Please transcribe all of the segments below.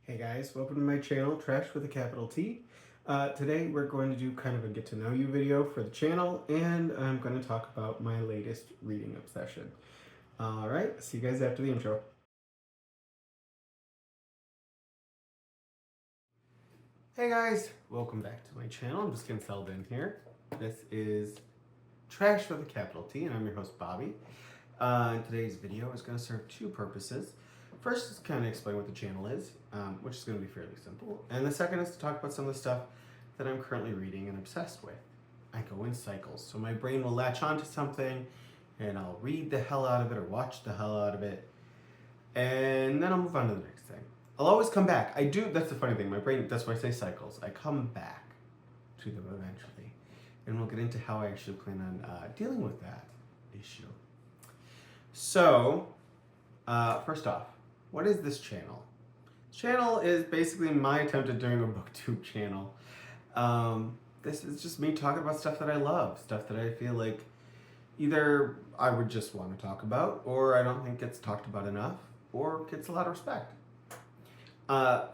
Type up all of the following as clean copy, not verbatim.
Hey guys, welcome to my channel, Trash with a capital T. Today we're going to do kind of a get to know you video for the channel, and I'm going to talk about my latest reading obsession. Alright, see you guys after the intro. Hey guys, welcome back to my channel. I'm just getting settled in here. This is Trash with a capital T, and I'm your host Bobby. Today's video is going to serve two purposes. First is to kind of explain what the channel is, which is going to be fairly simple. And the second is to talk about some of the stuff that I'm currently reading and obsessed with. I go in cycles, so my brain will latch onto something and I'll read the hell out of it or watch the hell out of it, and then I'll move on to the next thing. I'll always come back. That's the funny thing, my brain, that's why I say cycles. I come back to them eventually. And we'll get into how I actually plan on dealing with that issue. So, first off, what is this channel? This channel is basically my attempt at doing a booktube channel. This is just me talking about stuff that I love, stuff that I feel like either I would just want to talk about, or I don't think gets talked about enough, or gets a lot of respect.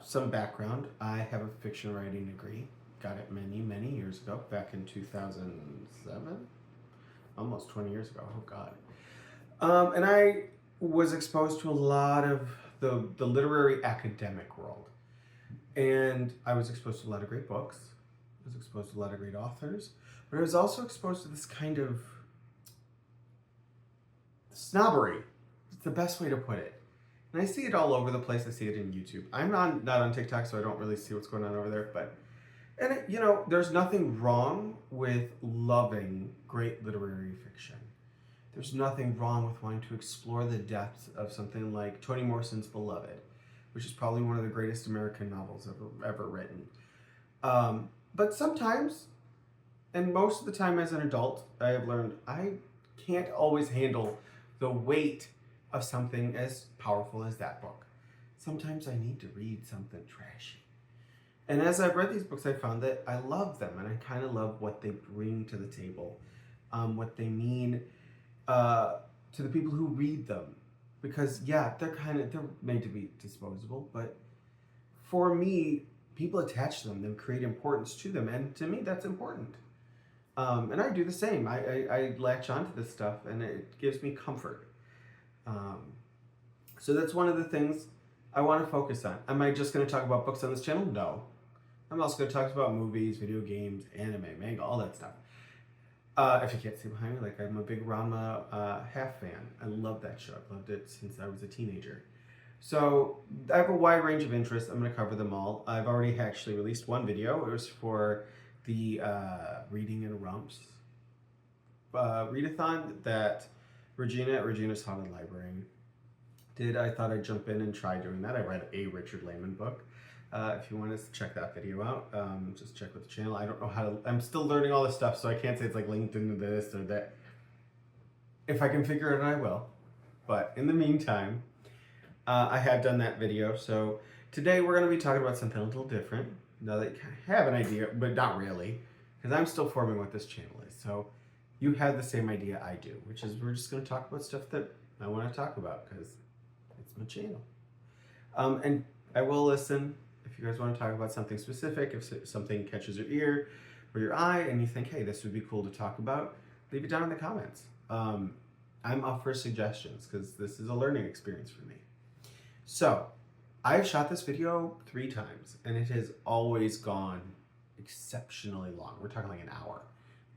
Some background, I have a fiction writing degree. Got it many years ago, back in 2007? Almost 20 years ago, oh God. And I was exposed to a lot of the literary academic world. And I was exposed to a lot of great books. I was exposed to a lot of great authors. But I was also exposed to this kind of snobbery. It's the best way to put it. And I see it all over the place. I see it in YouTube. I'm not on TikTok, so I don't really see what's going on over there. There's nothing wrong with loving great literary fiction. There's nothing wrong with wanting to explore the depths of something like Toni Morrison's Beloved, which is probably one of the greatest American novels ever written. But sometimes, and most of the time as an adult, I have learned I can't always handle the weight of something as powerful as that book. Sometimes I need to read something trashy. And as I've read these books, I found that I love them, and I kind of love what they bring to the table, what they mean to the people who read them. Because yeah, they're made to be disposable, but for me, people attach to them, they create importance to them, and to me, that's important. And I do the same. I latch onto this stuff, and it gives me comfort. So that's one of the things I want to focus on. Am I just going to talk about books on this channel? No. I'm also going to talk about movies, video games, anime, manga, all that stuff. If you can't see behind me, like I'm a big Ranma half fan. I love that show. I've loved it since I was a teenager. So I have a wide range of interests. I'm going to cover them all. I've already actually released one video. It was for the Reading in Rumps readathon that Regina at Regina's Haunted Library did. I thought I'd jump in and try doing that. I read a Richard Lehman book. If you want to check that video out, just check with the channel. I don't know how to, I'm still learning all this stuff, so I can't say it's like linked into this or that. If I can figure it out, I will. But in the meantime, I have done that video. So today we're going to be talking about something a little different. Now that you have an idea, but not really, because I'm still forming what this channel is. So you have the same idea I do, which is we're just going to talk about stuff that I want to talk about because it's my channel. And I will listen. If you guys want to talk about something specific, if something catches your ear or your eye and you think, hey, this would be cool to talk about, leave it down in the comments. I'm up for suggestions because this is a learning experience for me. So, I've shot this video 3 times and it has always gone exceptionally long. We're talking like an hour.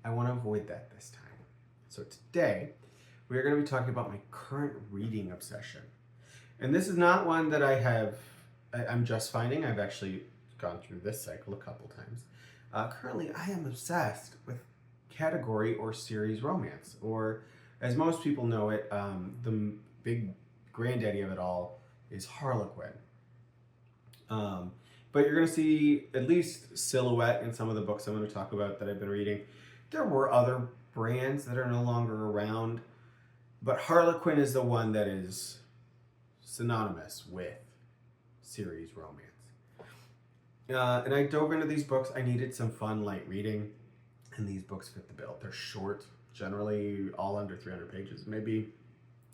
I want to avoid that this time. So today, we are going to be talking about my current reading obsession. And this is not one that I'm just finding. I've actually gone through this cycle a couple times. Currently, I am obsessed with category or series romance, or as most people know it, the big granddaddy of it all is Harlequin. But you're going to see at least silhouette in some of the books I'm going to talk about that I've been reading. There were other brands that are no longer around, but Harlequin is the one that is synonymous with series romance. And I dove into these books. I needed some fun, light reading, and these books fit the bill. They're short, generally all under 300 pages. Maybe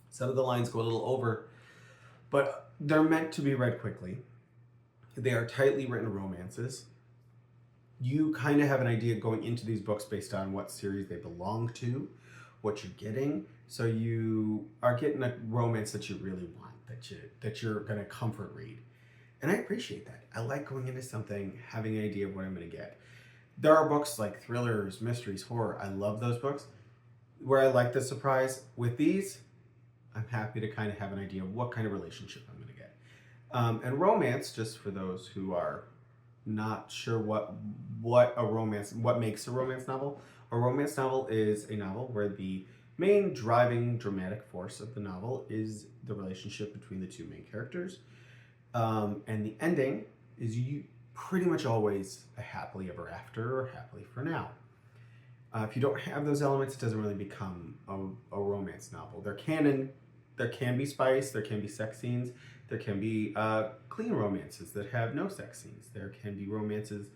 some of the lines go a little over, but they're meant to be read quickly. They are tightly written romances. You kind of have an idea going into these books based on what series they belong to, what you're getting. So you are getting a romance that you really want, that you're gonna comfort read. And I appreciate that. I like going into something, having an idea of what I'm gonna get. There are books like thrillers, mysteries, horror. I love those books where I like the surprise. With these, I'm happy to kind of have an idea of what kind of relationship I'm gonna get. And romance, just for those who are not sure what makes a romance novel. A romance novel is a novel where the main driving dramatic force of the novel is the relationship between the two main characters, and the ending is pretty much always a happily ever after or happily for now. If you don't have those elements, it doesn't really become a romance novel. There can be spice, there can be sex scenes, there can be clean romances that have no sex scenes. There can be romances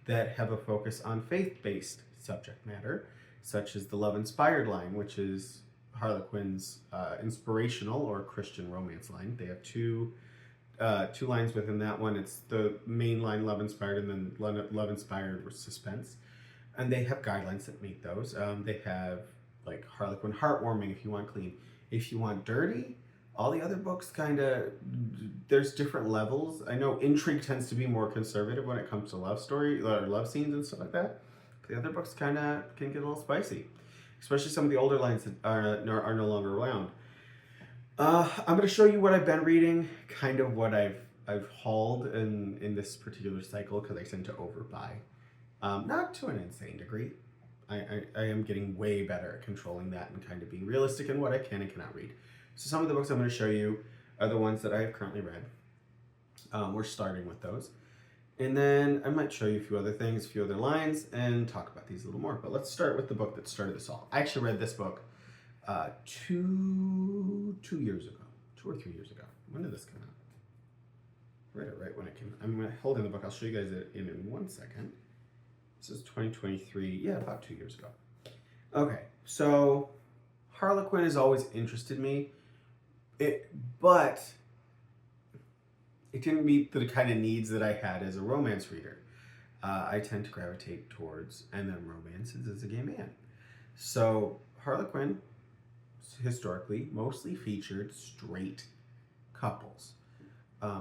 that have a focus on faith-based subject matter, such as the love-inspired line, which is Harlequin's inspirational or Christian romance line. They have two lines within that one. It's the main line, love-inspired, and then love-inspired suspense. And they have guidelines that meet those. They have like Harlequin heartwarming if you want clean. If you want dirty, all the other books there's different levels. I know intrigue tends to be more conservative when it comes to love story or love scenes and stuff like that. But the other books can get a little spicy, especially some of the older lines that are no longer around. I'm going to show you what I've been reading, kind of what I've hauled in this particular cycle, because I tend to overbuy. Not to an insane degree. I am getting way better at controlling that and kind of being realistic in what I can and cannot read. So some of the books I'm going to show you are the ones that I have currently read. We're starting with those. And then I might show you a few other things, a few other lines, and talk about these a little more. But let's start with the book that started this all. I actually read this book 2 years ago, 2 or 3 years ago. When did this come out? I read it right when it came out. I'm holding the book. I'll show you guys it in 1 second. This is 2023. Yeah, about 2 years ago. Okay, so Harlequin has always interested me, but it didn't meet the kind of needs that I had as a romance reader. I tend to gravitate towards M romances as a gay man. So Harlequin historically mostly featured straight couples.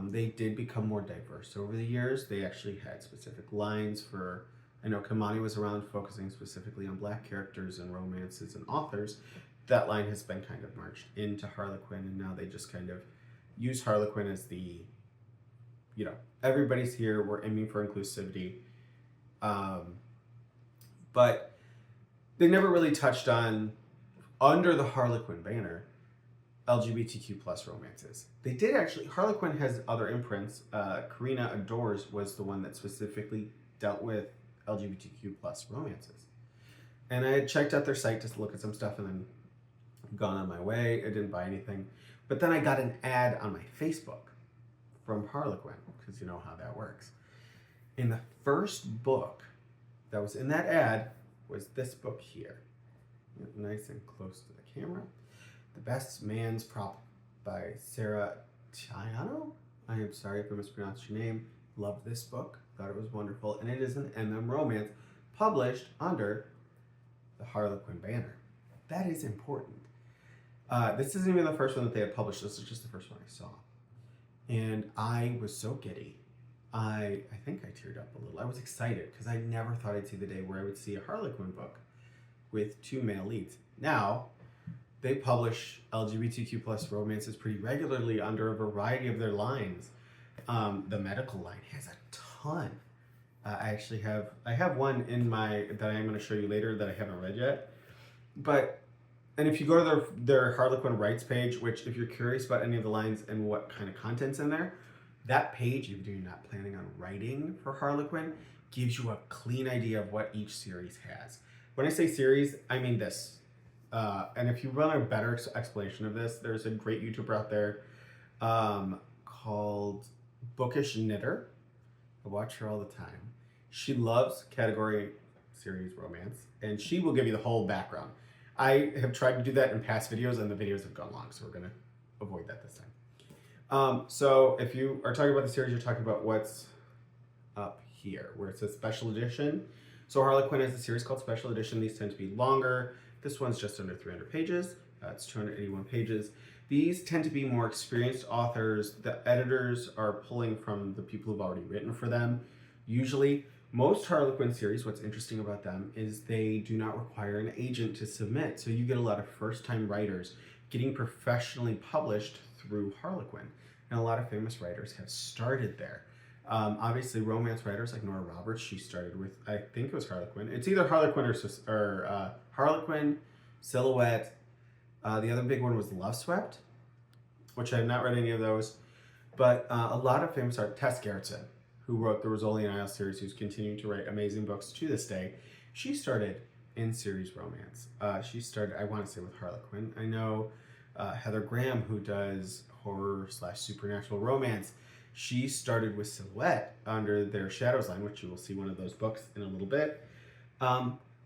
They did become more diverse over the years. They actually had specific lines for, I know Kamani was around focusing specifically on Black characters and romances and authors. That line has been kind of merged into Harlequin, and now they just kind of use Harlequin as the, everybody's here, we're aiming for inclusivity. But they never really touched on, under the Harlequin banner, LGBTQ plus romances. They did actually, Harlequin has other imprints. Karina Adores was the one that specifically dealt with LGBTQ plus romances. And I had checked out their site just to look at some stuff and then gone on my way. I didn't buy anything. But then I got an ad on my Facebook from Harlequin, because you know how that works. And the first book that was in that ad was this book here. Nice and close to the camera. The Best Man's Prop by Sarah Tiano. I am sorry if I mispronounced your name. Love this book. Thought it was wonderful. And it is an MM romance published under the Harlequin banner. That is important. This isn't even the first one that they had published. This is just the first one I saw. And I was so giddy. I think I teared up a little. I was excited because I never thought I'd see the day where I would see a Harlequin book with 2 male leads. Now, they publish LGBTQ plus romances pretty regularly under a variety of their lines. The medical line has a ton. I have one in that I'm going to show you later that I haven't read yet. And if you go to their Harlequin rights page, which if you're curious about any of the lines and what kind of content's in there, that page, if you're not planning on writing for Harlequin, gives you a clean idea of what each series has. When I say series, I mean this. And if you want a better explanation of this, there's a great YouTuber out there called Bookish Knitter. I watch her all the time. She loves category series romance, and she will give you the whole background. I have tried to do that in past videos, and the videos have gone long, so we're going to avoid that this time. So if you are talking about the series, you're talking about what's up here, where it says special edition. So Harley Quinn has a series called Special Edition. These tend to be longer. This one's just under 300 pages. It's 281 pages. These tend to be more experienced authors. The editors are pulling from the people who've already written for them. Usually, most Harley Quinn series, what's interesting about them is they do not require an agent to submit. So you get a lot of first-time writers getting professionally published through Harley Quinn. And a lot of famous writers have started there. Obviously, romance writers like Nora Roberts, she started with, I think it was Harley Quinn. It's either Harley Quinn or Harley Quinn, Silhouette. The other big one was Love Swept, which I have not read any of those. But a lot of famous art, Tess Gerritsen, who wrote the Rizzoli and Isle series, who's continuing to write amazing books to this day. She started in series romance. She started, I want to say, with Harley Quinn. I know Heather Graham, who does horror/supernatural romance. She started with Silhouette under their Shadows line, which you will see one of those books in a little bit.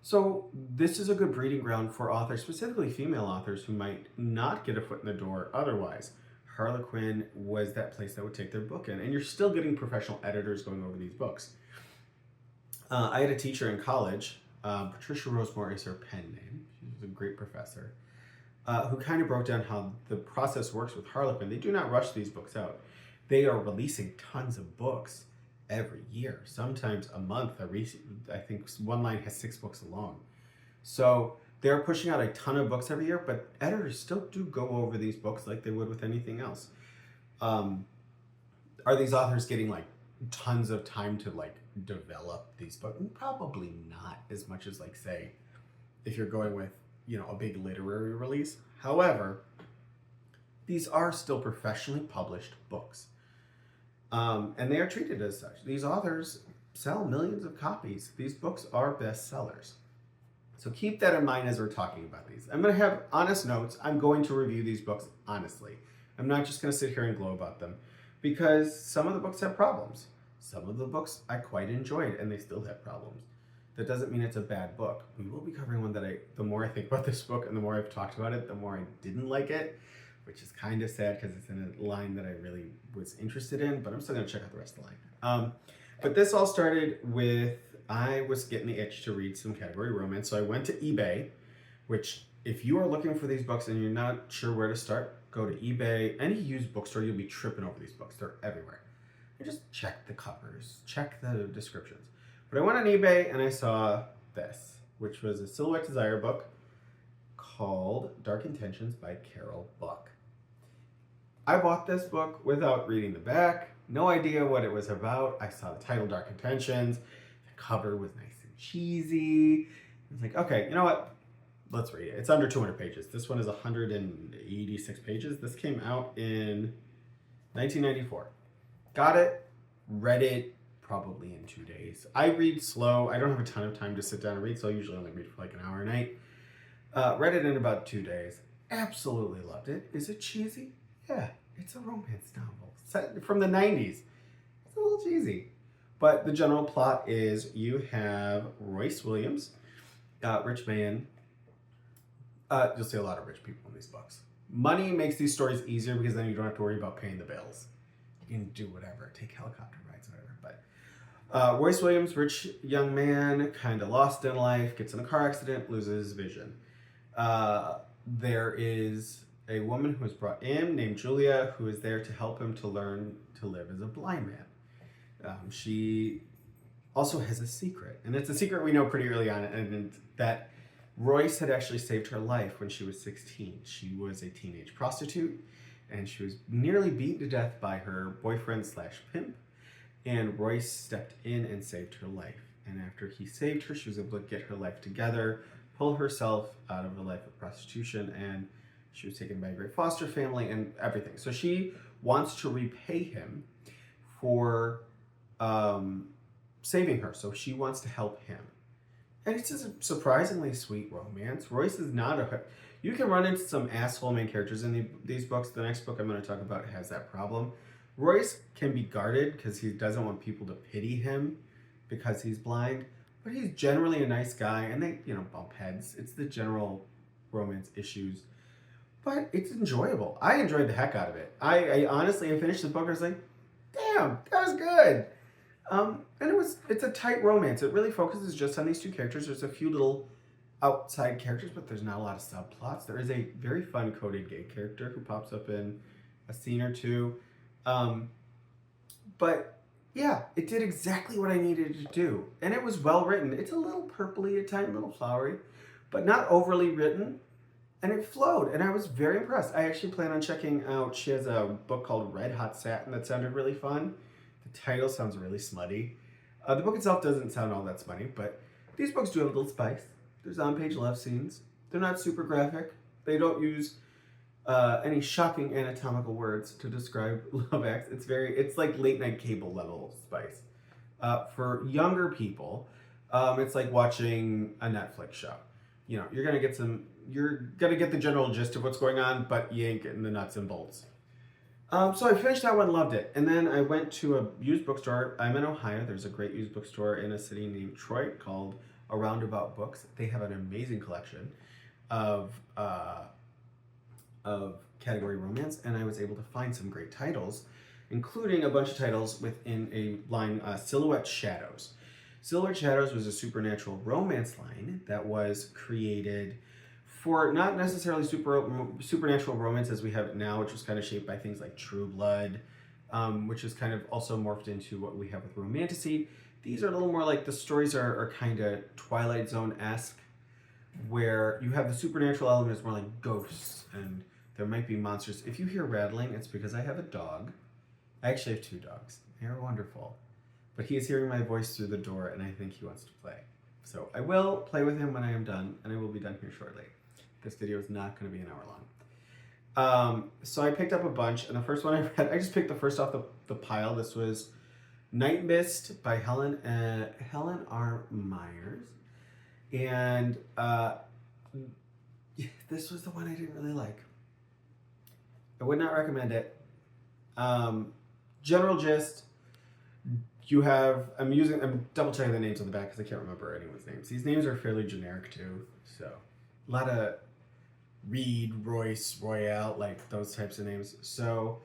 So this is a good breeding ground for authors, specifically female authors, who might not get a foot in the door otherwise. Harley Quinn was that place that would take their book in, and you're still getting professional editors going over these books. I had a teacher in college, Patricia Rosemore is her pen name. She's a great professor, who kind of broke down how the process works with Harley Quinn. They do not rush these books out. They are releasing tons of books every year, sometimes a month. I think one line has 6 books alone. So they're pushing out a ton of books every year, but editors still do go over these books like they would with anything else. Are these authors getting like tons of time to like develop these books? Probably not as much as like, say, if you're going with, you know, a big literary release. However, these are still professionally published books. And they are treated as such. These authors sell millions of copies. These books are bestsellers. So keep that in mind as we're talking about these. I'm going to have honest notes. I'm going to review these books honestly. I'm not just going to sit here and glow about them, because some of the books have problems. Some of the books I quite enjoyed, and they still have problems. That doesn't mean it's a bad book. We will be covering one that the more I think about this book and the more I've talked about it, the more I didn't like it, which is kind of sad because it's in a line that I really was interested in, but I'm still going to check out the rest of the line. But this all started with, I was getting the itch to read some Catagory Romance, so I went to eBay, which if you are looking for these books and you're not sure where to start, go to eBay. Any used bookstore, you'll be tripping over these books. They're everywhere. And just check the covers, check the descriptions. But I went on eBay and I saw this, which was a Silhouette Desire book called Dark Intentions by Carol Buck. I bought this book without reading the back, no idea what it was about. I saw the title, Dark Intentions. The cover was nice and cheesy. I was like, okay, you know what? Let's read it. It's under 200 pages. This one is 186 pages. This came out in 1994. Got it, read it probably in 2 days. I read slow. I don't have a ton of time to sit down and read, so I usually only read for like an hour a night. Read it in about 2 days. Absolutely loved it. Is it cheesy? Yeah, it's a romance novel set from the 90s. It's a little cheesy. But the general plot is you have Royce Williams, rich man. You'll see a lot of rich people in these books. Money makes these stories easier because then you don't have to worry about paying the bills. You can do whatever, take helicopter rides, whatever. But Royce Williams, rich young man, kind of lost in life, gets in a car accident, loses his vision. There is a woman who is brought in named Julia, who is there to help him to learn to live as a blind man. She also has a secret, and it's a secret we know pretty early on, and that Royce had actually saved her life when she was 16. She was a teenage prostitute, and she was nearly beaten to death by her boyfriend/pimp, and Royce stepped in and saved her life. And after he saved her, she was able to get her life together, pull herself out of a life of prostitution, and she was taken by a great foster family and everything. So she wants to repay him for saving her. So she wants to help him. And it's a surprisingly sweet romance. Royce is not a... You can run into some asshole main characters in these books. The next book I'm going to talk about has that problem. Royce can be guarded because he doesn't want people to pity him because he's blind. But he's generally a nice guy, and they, bump heads. It's the general romance issues. but it's enjoyable. I enjoyed the heck out of it. I honestly, I finished the book, I was like, damn, that was good. And it's a tight romance. It really focuses just on these two characters. There's a few little outside characters, but there's not a lot of subplots. There is a very fun coded gay character who pops up in a scene or two. But yeah, it did exactly what I needed to do. And it was well written. It's a little purpley at times, a little flowery, but not overly written. And it flowed, and I was very impressed. I actually plan on checking out, she has a book called Red Hot Satin that sounded really fun. The title sounds really smutty. The book itself doesn't sound all that smutty, but these books do have a little spice. There's on-page love scenes. They're not super graphic. They don't use any shocking anatomical words to describe love acts. It's like late night cable level spice. For younger people, it's like watching a Netflix show. You know, you're gonna get the general gist of what's going on, but you ain't getting the nuts and bolts. So I finished that one, loved it. And then I went to a used bookstore. I'm in Ohio. There's a great used bookstore in a city named Troy called A Roundabout Books. They have an amazing collection of Catagory Romance, and I was able to find some great titles, including a bunch of titles within a line, Silhouette Shadows. Silhouette Shadows was a supernatural romance line that was created for not necessarily supernatural romance as we have it now, which was kind of shaped by things like True Blood, which is kind of also morphed into what we have with Romantasy. These are a little more like, the stories are kind of Twilight Zone-esque, where you have the supernatural element is more like ghosts, and there might be monsters. If you hear rattling, it's because I have a dog. I actually have two dogs. They are wonderful. But he is hearing my voice through the door, and I think he wants to play. So I will play with him when I am done, and I will be done here shortly. This video is not going to be an hour long. So I picked up a bunch, and the first one I read, I just picked the first off the pile. This was Night Mist by Helen R. Myers. And this was the one I didn't really like. I would not recommend it. General gist, I'm double checking the names on the back because I can't remember anyone's names. These names are fairly generic too, so a lot of Reed, Royce, Royale, like those types of names. So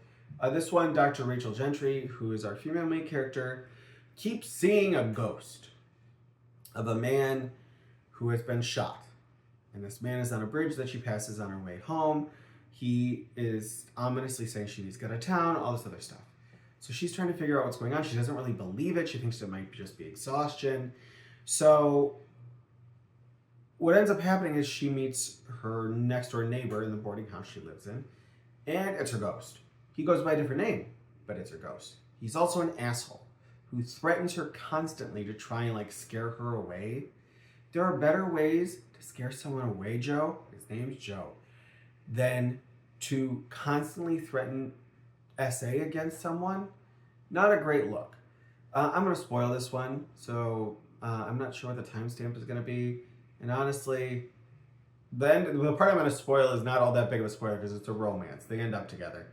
this one, Dr. Rachel Gentry, who is our female main character, keeps seeing a ghost of a man who has been shot. And this man is on a bridge that she passes on her way home. He is ominously saying she needs to get out of town, all this other stuff. So she's trying to figure out what's going on. She doesn't really believe it. She thinks it might just be exhaustion. So what ends up happening is she meets her next door neighbor in the boarding house she lives in, and it's her ghost. He goes by a different name, but it's her ghost. He's also an asshole who threatens her constantly to try and like scare her away. There are better ways to scare someone away, Joe, his name's Joe, than to constantly threaten SA against someone. Not a great look. I'm going to spoil this one, so I'm not sure what the timestamp is going to be. And honestly, the part I'm going to spoil is not all that big of a spoiler because it's a romance. They end up together.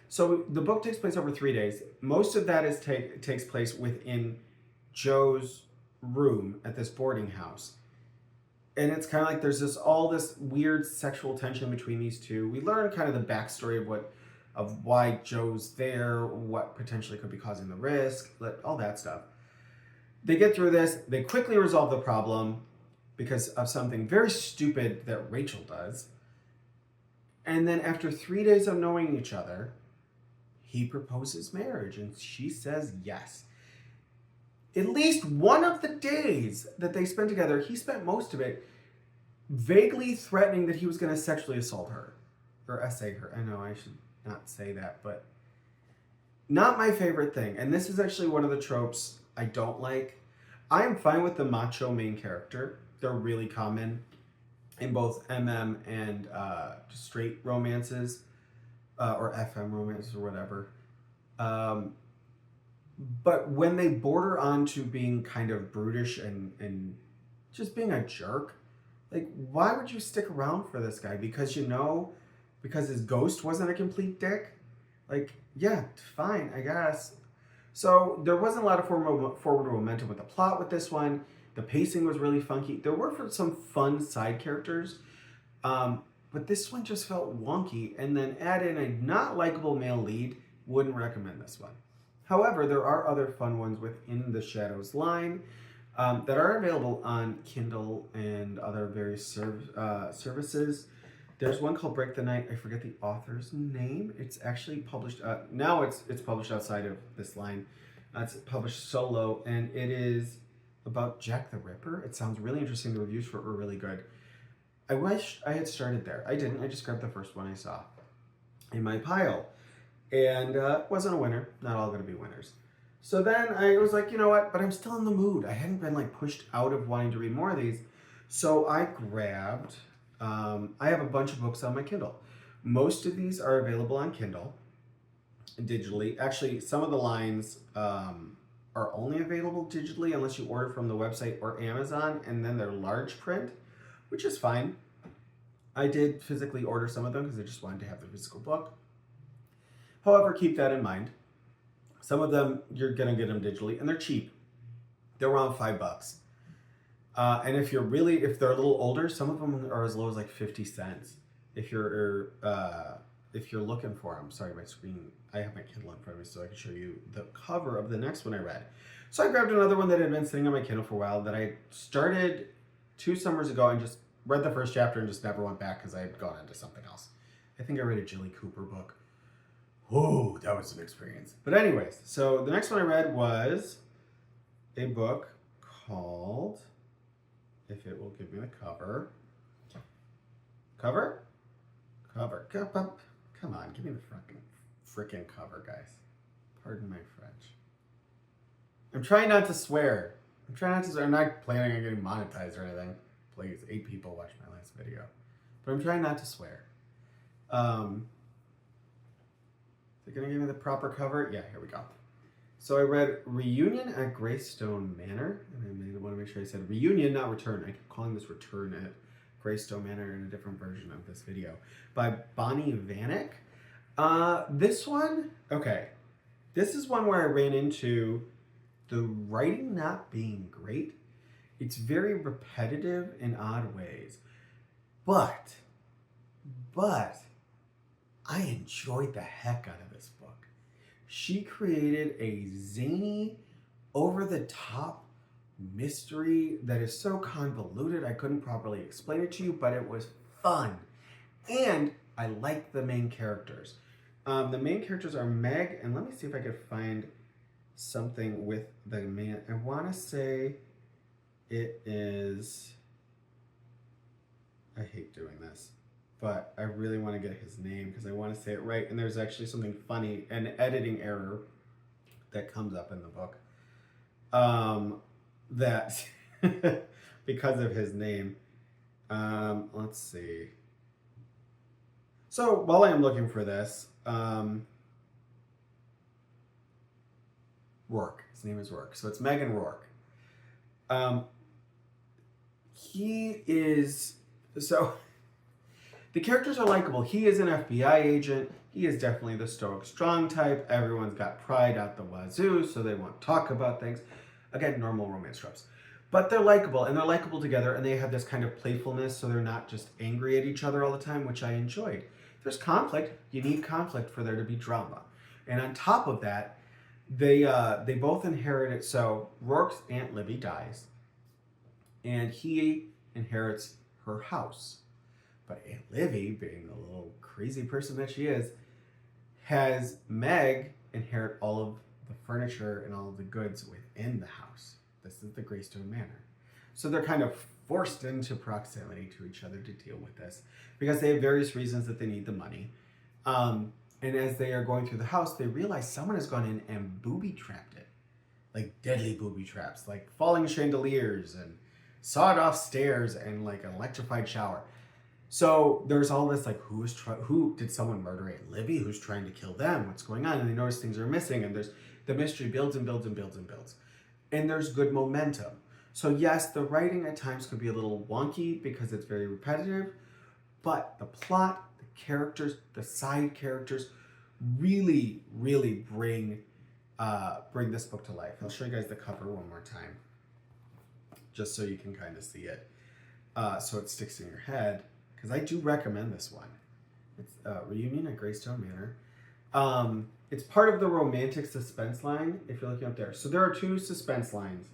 So the book takes place over 3 days. Most of that takes place within Joe's room at this boarding house. And it's kind of like there's all this weird sexual tension between these two. We learn kind of the backstory of why Joe's there, what potentially could be causing the risk, all that stuff. They get through this. They quickly resolve the problem because of something very stupid that Rachel does. And then after 3 days of knowing each other, he proposes marriage and she says yes. At least one of the days that they spent together, he spent most of it vaguely threatening that he was going to sexually assault her or essay her. I know I should not say that, but not my favorite thing. And this is actually one of the tropes I don't like. I am fine with the macho main character. They're really common in both MM and straight romances or FM romances or whatever. But when they border on to being kind of brutish and just being a jerk, like, why would you stick around for this guy? Because his ghost wasn't a complete dick? Like, yeah, fine, I guess. So there wasn't a lot of forward momentum with the plot with this one. The pacing was really funky. There were some fun side characters. but this one just felt wonky, and then add in a not likable male lead, wouldn't recommend this one. However, there are other fun ones within the Shadows line that are available on Kindle and other various services. There's one called Break the Night. I forget the author's name. It's actually published, now it's published outside of this line. It's published solo, and it is about Jack the Ripper. It sounds really interesting. The reviews for it were really good. I wish I had started there. I didn't. I just grabbed the first one I saw in my pile. And wasn't a winner. Not all going to be winners. So then I was like, you know what? But I'm still in the mood. I hadn't been like pushed out of wanting to read more of these. So I grabbed, I have a bunch of books on my Kindle. Most of these are available on Kindle digitally. Actually, some of the lines are only available digitally unless you order from the website or Amazon, and then they're large print, which is fine. I did physically order some of them because I just wanted to have the physical book. However, keep that in mind. Some of them, you're going to get them digitally, and they're cheap. They're around $5. And if they're a little older, some of them are as low as like 50 cents. If you're looking for them. Sorry, my screen, I have my Kindle in front of me so I can show you the cover of the next one I read. So I grabbed another one that had been sitting on my Kindle for a while that I started 2 summers ago and just read the first chapter and just never went back because I had gone into something else. I think I read a Jilly Cooper book. Whoa, that was an experience. But anyways, so the next one I read was a book called, if it will give me the cover. Cover? Come on, give me the frickin' cover, guys. Pardon my French. I'm trying not to swear. I'm not planning on getting monetized or anything. Please, 8 people watched my last video. But I'm trying not to swear. Is it going to give me the proper cover? Yeah, here we go. So I read Reunion at Greystone Manor. And I want to make sure I said Reunion, not Return. I keep calling this Return at Greystone Manor in a different version of this video. By Bonnie Vanek. This one, okay. This is one where I ran into the writing not being great. It's very repetitive in odd ways. But I enjoyed the heck out of this book. She created a zany, over-the-top mystery that is so convoluted I couldn't properly explain it to you, but it was fun. And I like the main characters. The main characters are Meg, and let me see if I could find something with the man. I want to say it is, I hate doing this, but I really want to get his name because I want to say it right. And there's actually something funny, an editing error that comes up in the book that because of his name. Let's see. So while I am looking for this, Rourke. His name is Rourke. So it's Megan Rourke. He is, so the characters are likable. He is an FBI agent. He is definitely the stoic strong type. Everyone's got pride out the wazoo, so they won't talk about things. Again, normal romance tropes. But they're likable, and they're likable together, and they have this kind of playfulness, so they're not just angry at each other all the time, which I enjoyed. If there's conflict, you need conflict for there to be drama. And on top of that, they both inherit it. So Rourke's Aunt Libby dies, and he inherits her house. But Aunt Livy, being the little crazy person that she is, has Meg inherit all of the furniture and all of the goods within the house. This is the Greystone Manor. So they're kind of forced into proximity to each other to deal with this because they have various reasons that they need the money. And as they are going through the house, they realize someone has gone in and booby-trapped it. Like deadly booby traps, like falling chandeliers and sawed-off stairs and like an electrified shower. So there's all this like, who did someone murder Aunt Livy? Who's trying to kill them? What's going on? And they notice things are missing, and there's the mystery builds and builds and builds and builds. And there's good momentum. So yes, the writing at times could be a little wonky because it's very repetitive, but the plot, the characters, the side characters really, really bring this book to life. I'll show you guys the cover one more time, just so you can kind of see it. So it sticks in your head. because I do recommend this one. It's Reunion at Greystone Manor. It's part of the romantic suspense line, if you're looking up there. So there are 2 suspense lines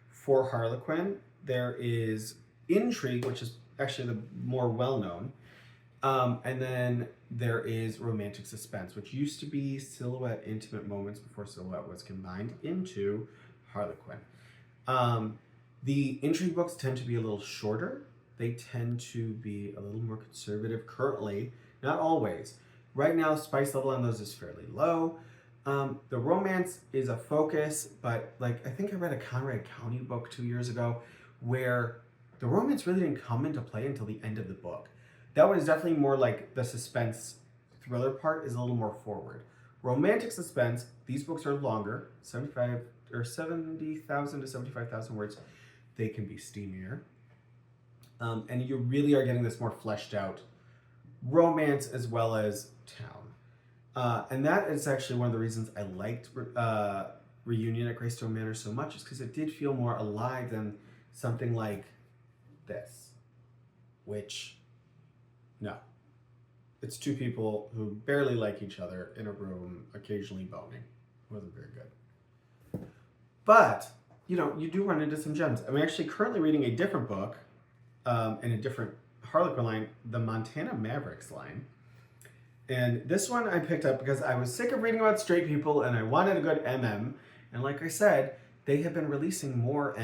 for Harlequin. There is Intrigue, which is actually the more well-known. And then there is Romantic Suspense, which used to be Silhouette Intimate Moments before Silhouette was combined into Harlequin. The Intrigue books tend to be a little shorter. They tend to be a little more conservative currently, not always. Right now, spice level on those is fairly low. The romance is a focus, but like I think I read a Conrad County book 2 years ago where the romance really didn't come into play until the end of the book. That one is definitely more like the suspense thriller part is a little more forward. Romantic suspense, these books are longer, 70,000 to 75,000 words. They can be steamier. And you really are getting this more fleshed out romance as well as town. And that is actually one of the reasons I liked Reunion at Greystone Manor so much, is because it did feel more alive than something like this, which, no. It's 2 people who barely like each other in a room, occasionally boning. It wasn't very good. But, you know, you do run into some gems. I'm actually currently reading a different book in a different Harlequin line, the Montana Mavericks line. And this one I picked up because I was sick of reading about straight people and I wanted a good MM. And like I said, they have been releasing more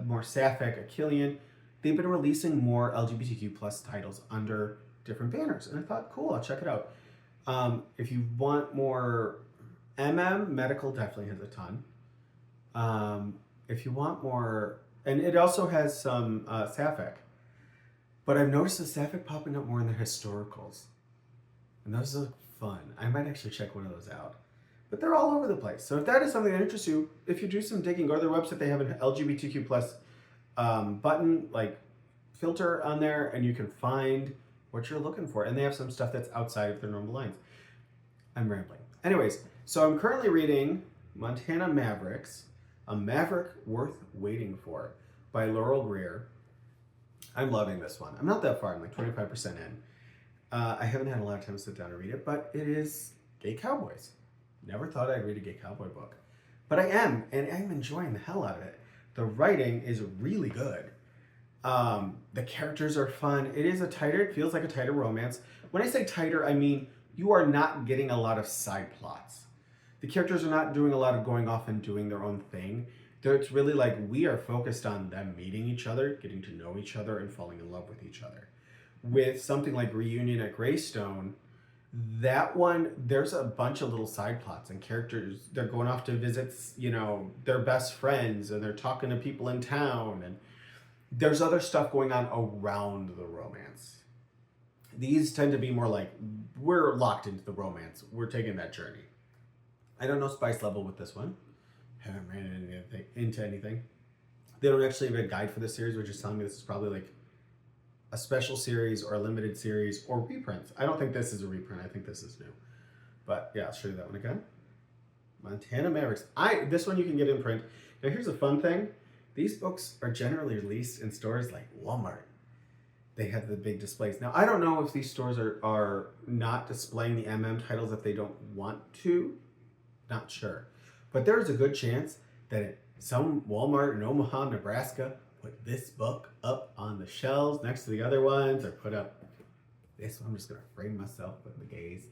more Sapphic, Achillean. They've been releasing more LGBTQ plus titles under different banners. And I thought, cool, I'll check it out. If you want more Medical definitely has a ton. If you want more, and it also has some Sapphic. But I've noticed the Sapphic popping up more in the historicals. And those look fun. I might actually check one of those out. But they're all over the place. So if that is something that interests you, if you do some digging, go to their website. They have an LGBTQ plus button, like filter on there, and you can find what you're looking for. And they have some stuff that's outside of their normal lines. I'm rambling. Anyways, so I'm currently reading Montana Mavericks, A Maverick Worth Waiting For by Laurel Greer. I'm loving this one. I'm not that far. I'm like 25% in. I haven't had a lot of time to sit down and read it, but it is gay cowboys. Never thought I'd read a gay cowboy book. But I am, and I'm enjoying the hell out of it. The writing is really good. The characters are fun. It feels like a tighter romance. When I say tighter, I mean you are not getting a lot of side plots. The characters are not doing a lot of going off and doing their own thing. It's really like we are focused on them meeting each other, getting to know each other, and falling in love with each other. With something like Reunion at Greystone, that one, there's a bunch of little side plots and characters. They're going off to visit, their best friends, and they're talking to people in town, and there's other stuff going on around the romance. These tend to be more like, we're locked into the romance. We're taking that journey. I don't know spice level with this one. Haven't ran into anything. They don't actually have a guide for this series, which is telling me this is probably like a special series or a limited series or reprints. I don't think this is a reprint. I think this is new. But yeah, I'll show you that one again. Montana Mavericks. This one you can get in print. Now here's a fun thing. These books are generally released in stores like Walmart. They have the big displays. Now I don't know if these stores are not displaying the MM titles if they don't want to. Not sure. But there's a good chance that some Walmart in Omaha, Nebraska put this book up on the shelves next to the other ones, or put up this one. I'm just going to frame myself with the gaze.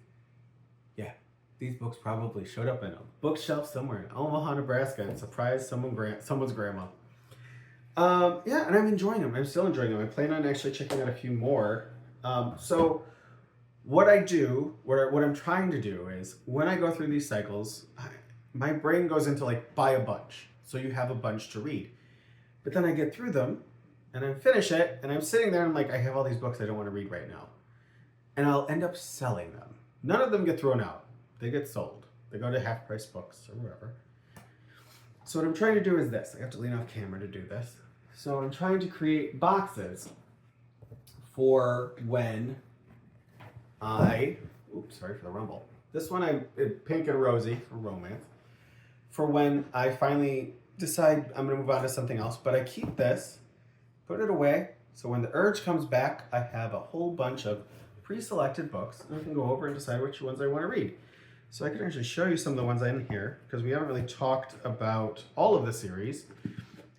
Yeah, these books probably showed up in a bookshelf somewhere in Omaha, Nebraska and surprised someone's grandma. Yeah, and I'm enjoying them. I'm still enjoying them. I plan on actually checking out a few more. So what I do, what I'm trying to do is when I go through these cycles, my brain goes into like buy a bunch. So you have a bunch to read. But then I get through them and I finish it and I'm sitting there and I'm like, I have all these books I don't want to read right now. And I'll end up selling them. None of them get thrown out. They get sold. They go to half price books or wherever. So what I'm trying to do is this. I have to lean off camera to do this. So I'm trying to create boxes for when oops, sorry for the rumble. This one pink and rosy for romance. For when I finally decide I'm going to move on to something else, but I keep this, put it away, So when the urge comes back, I have a whole bunch of pre-selected books, and I can go over and decide which ones I want to read. So I can actually show you some of the ones in here, because we haven't really talked about all of the series.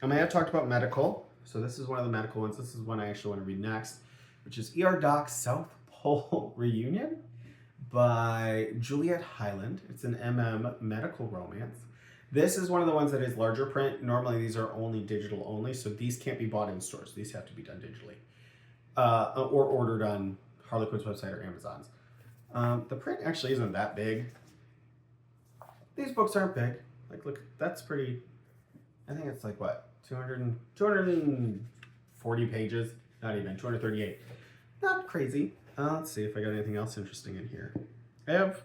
I may have talked about medical, so this is one of the medical ones. This is one I actually want to read next, which is ER Doc's South Pole Reunion by Juliet Hyland. It's an medical romance. This is one of the ones that is larger print. Normally these are only digital only, so these can't be bought in stores. These have to be done digitally or ordered on Harlequin's website or Amazon's. The print actually isn't that big. These books aren't big. Like, look, that's pretty, I think it's like what, 240 pages? Not even, 238. Not crazy. Let's see if I got anything else interesting in here. I have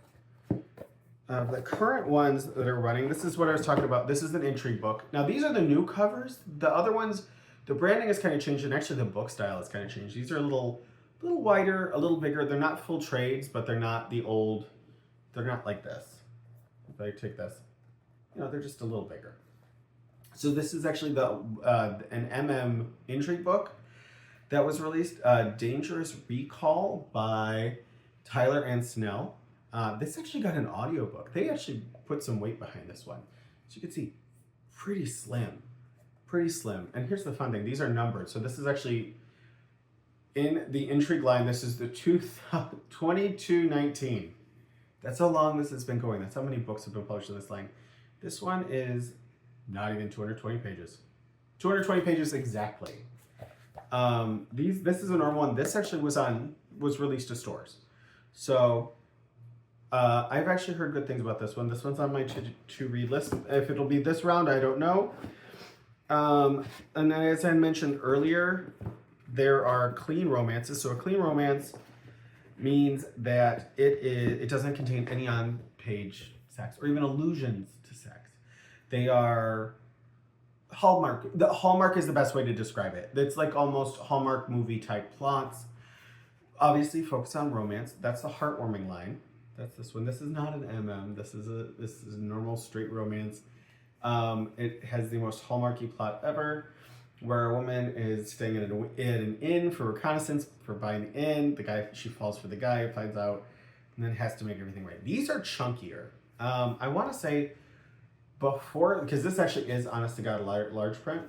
the current ones that are running. This is what I was talking about. This is an intrigue book. Now, these are the new covers. The other ones, the branding has kind of changed, and actually the book style has kind of changed. These are a little wider, a little bigger. They're not full trades, but they're not the old, they're not like this. If I take this, you know, they're just a little bigger. So this is actually an intrigue book that was released, Dangerous Recall by Tyler and Snell. This actually got an audiobook. They actually put some weight behind this one. So you can see, pretty slim. And here's the fun thing. These are numbered. So this is actually, in the intrigue line, this is the 2219. That's how long this has been going. That's how many books have been published in this line. This one is not even 220 pages. 220 pages exactly. This is a normal one. This actually was released to stores. So I've actually heard good things about this one. This one's on my to read list. If it'll be this round, I don't know. And then, as I mentioned earlier, there are clean romances. So a clean romance means that it doesn't contain any on-page sex or even allusions to sex. They are Hallmark. The Hallmark is the best way to describe it. It's like almost Hallmark movie type plots. Obviously focus on romance. That's the heartwarming line. That's this one. This is not an This is a normal straight romance. It has the most Hallmarky plot ever, where a woman is staying at an inn for reconnaissance, for buying the inn. The guy, she falls for the guy, finds out, and then has to make everything right. These are chunkier. I want to say before, because this actually is, honest to God, large print.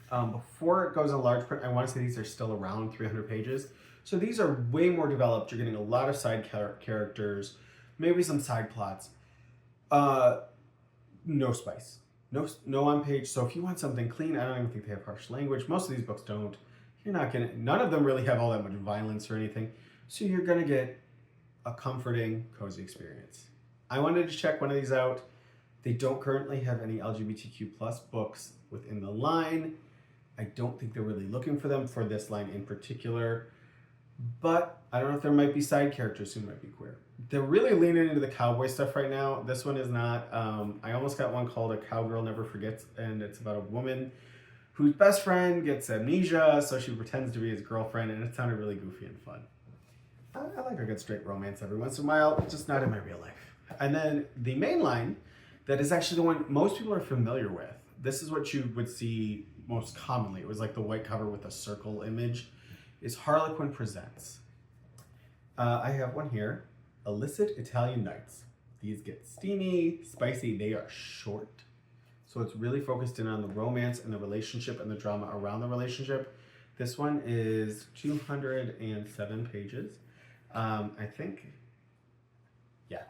Before it goes in large print, I want to say these are still around 300 pages. So these are way more developed. You're getting a lot of side characters, maybe some side plots. No spice. No on page. So if you want something clean, I don't even think they have harsh language. Most of these books don't. None of them really have all that much violence or anything. So you're gonna get a comforting, cozy experience. I wanted to check one of these out. They don't currently have any LGBTQ+ books within the line. I don't think they're really looking for them for this line in particular. But I don't know if there might be side characters who might be queer. They're really leaning into the cowboy stuff right now. This one is not. I almost got one called A Cowgirl Never Forgets, and it's about a woman whose best friend gets amnesia, so she pretends to be his girlfriend, and it sounded really goofy and fun. I like a good straight romance every once in a while, just not in my real life. And then the main line, that is actually the one most people are familiar with. This is what you would see most commonly. It was like the white cover with a circle image. Is Harlequin Presents. I have one here, Illicit Italian Nights. These get steamy, spicy, they are short. So it's really focused in on the romance and the relationship and the drama around the relationship. This one is 207 pages. I think, yeah.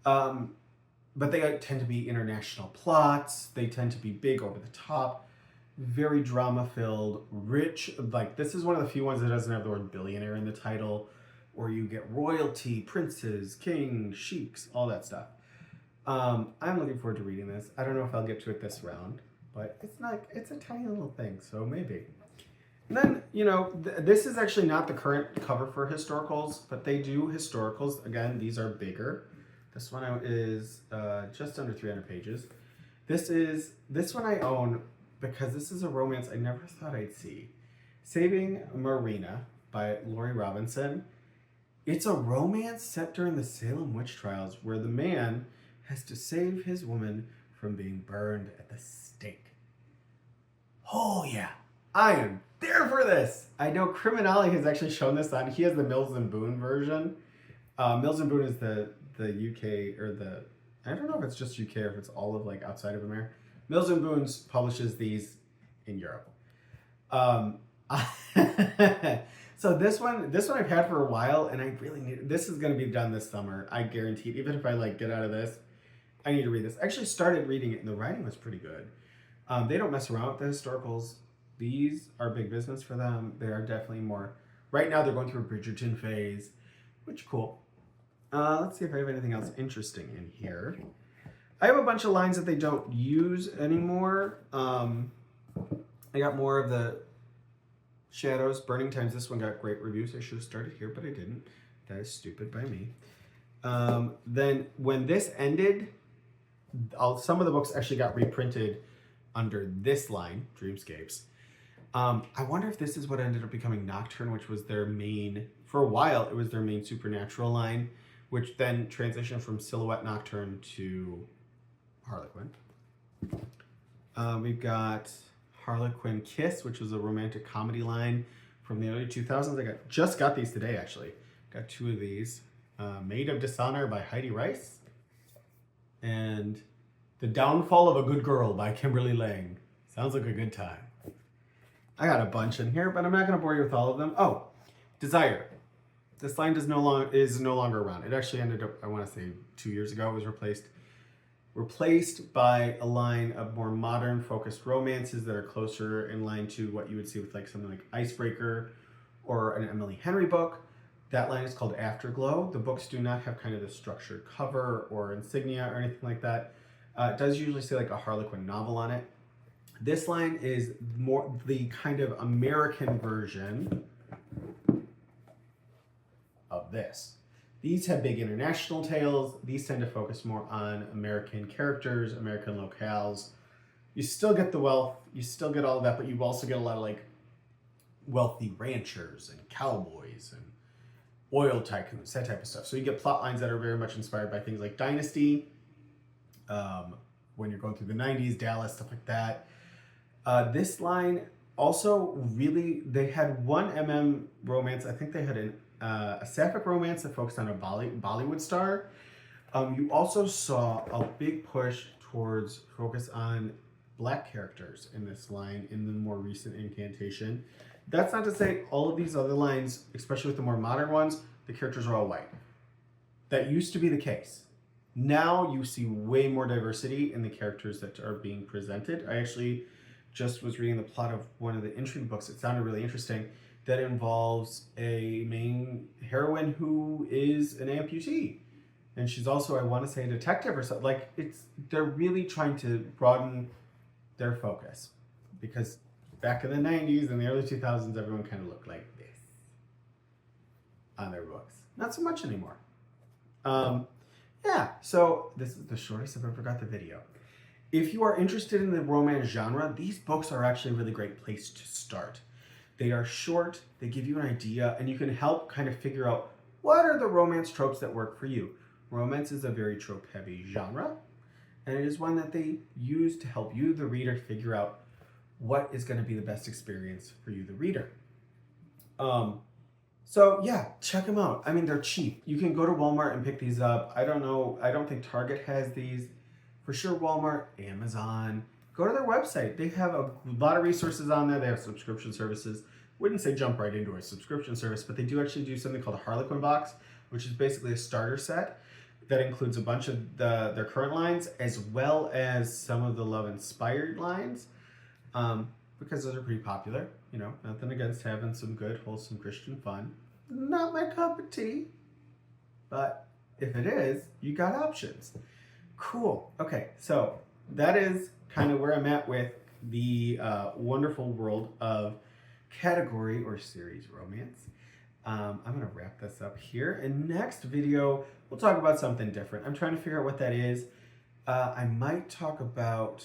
But they tend to be international plots. They tend to be big, over the top. Very drama-filled, rich. Like, this is one of the few ones that doesn't have the word billionaire in the title, or you get royalty, princes, kings, sheiks, all that stuff. I'm looking forward to reading this. I don't know if I'll get to it this round, but it's a tiny little thing, so maybe. And then, this is actually not the current cover for historicals, but they do historicals. Again, these are bigger. This one is just under 300 pages. This one I own because this is a romance I never thought I'd see. Saving Marina by Laurie Robinson. It's a romance set during the Salem witch trials where the man has to save his woman from being burned at the stake. Oh yeah, I am there for this. I know Criminale has actually shown this on. He has the Mills and Boon version. Mills and Boon is the UK or the, I don't know if it's just UK or if it's all of like outside of America. Mills and Boon publishes these in Europe. So this one I've had for a while, and I really need. This is going to be done this summer. I guarantee. Even if I like get out of this, I need to read this. I actually started reading it, and the writing was pretty good. They don't mess around with the historicals. These are big business for them. They are definitely more. Right now, they're going through a Bridgerton phase, which cool. Let's see if I have anything else interesting in here. I have a bunch of lines that they don't use anymore. I got more of the Shadows, Burning Times. This one got great reviews. I should have started here, but I didn't. That is stupid by me. Then when this ended, some of the books actually got reprinted under this line, Dreamscapes. I wonder if this is what ended up becoming Nocturne, which was their main, for a while, it was their main supernatural line, which then transitioned from Silhouette Nocturne to Harlequin. We've got Harlequin Kiss, which was a romantic comedy line from the early 2000s. I just got these today, actually. Got two of these. Maid of Dishonor by Heidi Rice. And The Downfall of a Good Girl by Kimberly Lang. Sounds like a good time. I got a bunch in here, but I'm not going to bore you with all of them. Oh, Desire. This line is no longer around. It actually ended up, I want to say 2 years ago, it was replaced by a line of more modern focused romances that are closer in line to what you would see with like something like Icebreaker or an Emily Henry book. That line is called Afterglow. The books do not have kind of the structured cover or insignia or anything like that. It does usually say like a Harlequin novel on it. This line is more the kind of American version of this. These have big international tales. These tend to focus more on American characters, American locales. You still get the wealth, you still get all of that, but you also get a lot of like wealthy ranchers and cowboys and oil tycoons, that type of stuff. So you get plot lines that are very much inspired by things like Dynasty, when you're going through the 90s, Dallas, stuff like that. This line also really, they had one romance. I think they had a sapphic romance that focused on a Bollywood star. You also saw a big push towards focus on Black characters in this line in the more recent incantation. That's not to say all of these other lines, especially with the more modern ones, the characters are all white. That used to be the case. Now you see way more diversity in the characters that are being presented. I actually just was reading the plot of one of the Intrigue books. It sounded really interesting. That involves a main heroine who is an amputee. And she's also, I want to say, a detective or something. Like, they're really trying to broaden their focus. Because back in the 90s and the early 2000s, everyone kind of looked like this on their books. Not so much anymore. Yeah, so this is the shortest I've ever got the video. If you are interested in the romance genre, these books are actually a really great place to start. They are short, they give you an idea, and you can help kind of figure out what are the romance tropes that work for you. Romance is a very trope-heavy genre, and it is one that they use to help you, the reader, figure out what is going to be the best experience for you, the reader. So yeah, check them out. I mean, they're cheap. You can go to Walmart and pick these up. I don't know. I don't think Target has these. For sure, Walmart, Amazon. Go to their website. They have a lot of resources on there. They have subscription services. Wouldn't say jump right into a subscription service, but they do actually do something called a Harlequin box, which is basically a starter set that includes a bunch of their current lines as well as some of the love-inspired lines, because those are pretty popular. You know, nothing against having some good, wholesome Christian fun. Not my cup of tea, but if it is, you got options. Cool. Okay, so that is kind of where I'm at with the wonderful world of category or series romance. I'm going to wrap this up here. In next video, we'll talk about something different. I'm trying to figure out what that is. I might talk about,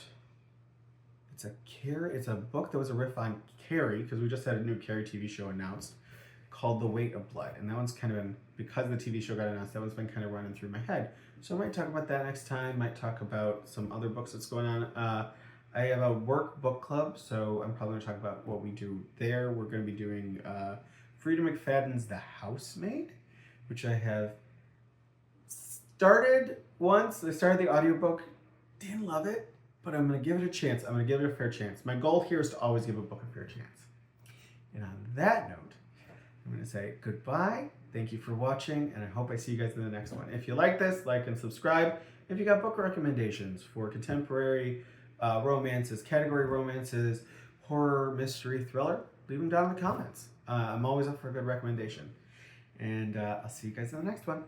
it's a book that was a riff on Carrie, because we just had a new Carrie TV show announced called The Weight of Blood. And that one's kind of been, because the TV show got announced, that one's been kind of running through my head. So I might talk about that next time. Might talk about some other books that's going on. I have a work book club, so I'm probably going to talk about what we do there. We're going to be doing Frida McFadden's The Housemaid, which I have started once. I started the audiobook, didn't love it, but I'm going to give it a chance. I'm going to give it a fair chance. My goal here is to always give a book a fair chance. And on that note, I'm going to say goodbye. Thank you for watching, and I hope I see you guys in the next one. If you like this, like and subscribe. If you got book recommendations for contemporary romances, category romances, horror, mystery, thriller, leave them down in the comments. I'm always up for a good recommendation. And I'll see you guys in the next one.